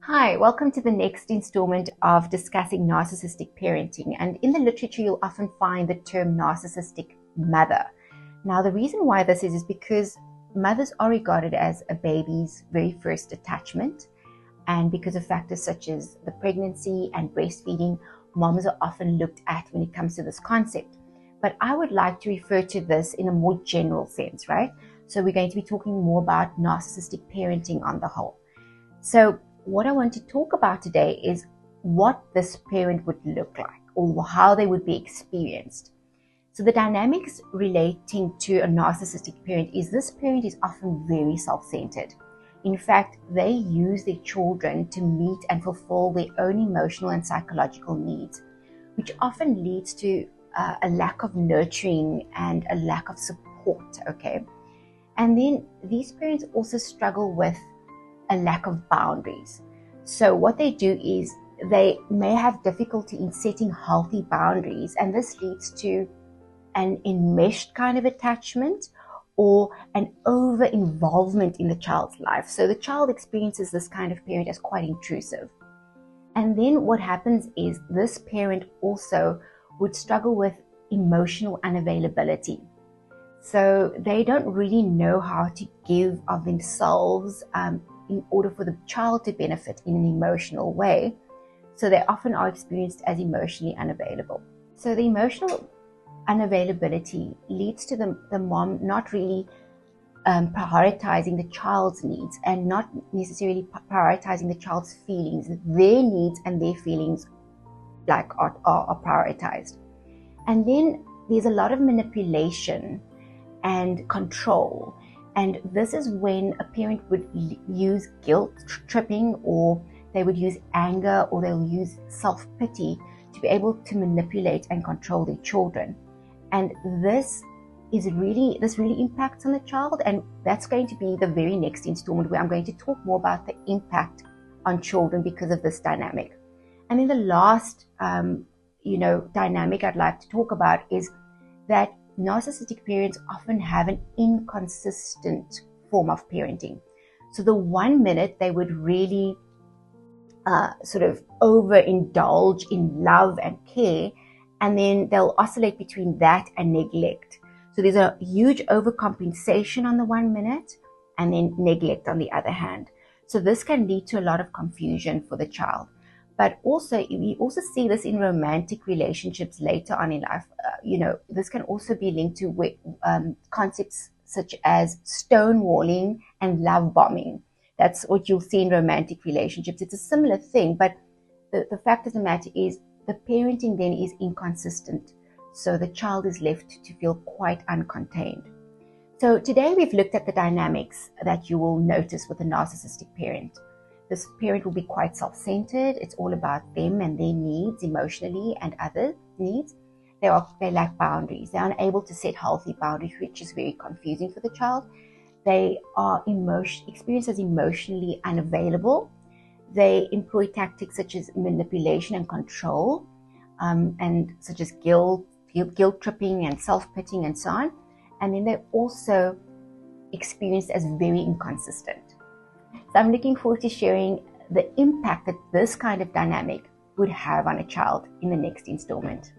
Hi, welcome to the next installment of discussing narcissistic parenting. And in the literature, you'll often find the term narcissistic mother. Now, the reason why this is because mothers are regarded as a baby's very first attachment. And because of factors such as the pregnancy and breastfeeding, moms are often looked at when it comes to this concept. But I would like to refer to this in a more general sense, right? So we're going to be talking more about narcissistic parenting on the whole. So what I want to talk about today is what this parent would look like or how they would be experienced. So the dynamics relating to a narcissistic parent is this parent is often very self-centered. In fact, they use their children to meet and fulfill their own emotional and psychological needs, which often leads to a lack of nurturing and a lack of support, okay? And then these parents also struggle with a lack of boundaries. So what they do is they may have difficulty in setting healthy boundaries, and this leads to an enmeshed kind of attachment or an over-involvement in the child's life. So the child experiences this kind of parent as quite intrusive. And then what happens is this parent also would struggle with emotional unavailability. So they don't really know how to give of themselves in order for the child to benefit in an emotional way. So they often are experienced as emotionally unavailable. So the emotional unavailability leads to the mom not really prioritizing the child's needs and not necessarily prioritizing the child's feelings. Their needs and their feelings are prioritized. And then there's a lot of manipulation and control. And this is when a parent would use guilt tripping, or they would use anger, or they'll use self-pity to be able to manipulate and control their children. And this really impacts on the child, and that's going to be the very next installment where I'm going to talk more about the impact on children because of this dynamic. And then the last dynamic I'd like to talk about is that narcissistic parents often have an inconsistent form of parenting. So the 1 minute they would really sort of overindulge in love and care, and then they'll oscillate between that and neglect. So there's a huge overcompensation on the 1 minute and then neglect on the other hand. So this can lead to a lot of confusion for the child. But also, we also see this in romantic relationships later on in life. This can also be linked to concepts such as stonewalling and love bombing. That's what you'll see in romantic relationships. It's a similar thing, but the fact of the matter is the parenting then is inconsistent. So the child is left to feel quite uncontained. So today we've looked at the dynamics that you will notice with a narcissistic parent. This parent will be quite self-centered. It's all about them and their needs emotionally and other needs. They lack boundaries. They're unable to set healthy boundaries, which is very confusing for the child. They are experienced as emotionally unavailable. They employ tactics such as manipulation and control, and such as guilt tripping and self-pitying and so on. And then they're also experienced as very inconsistent. So I'm looking forward to sharing the impact that this kind of dynamic would have on a child in the next installment.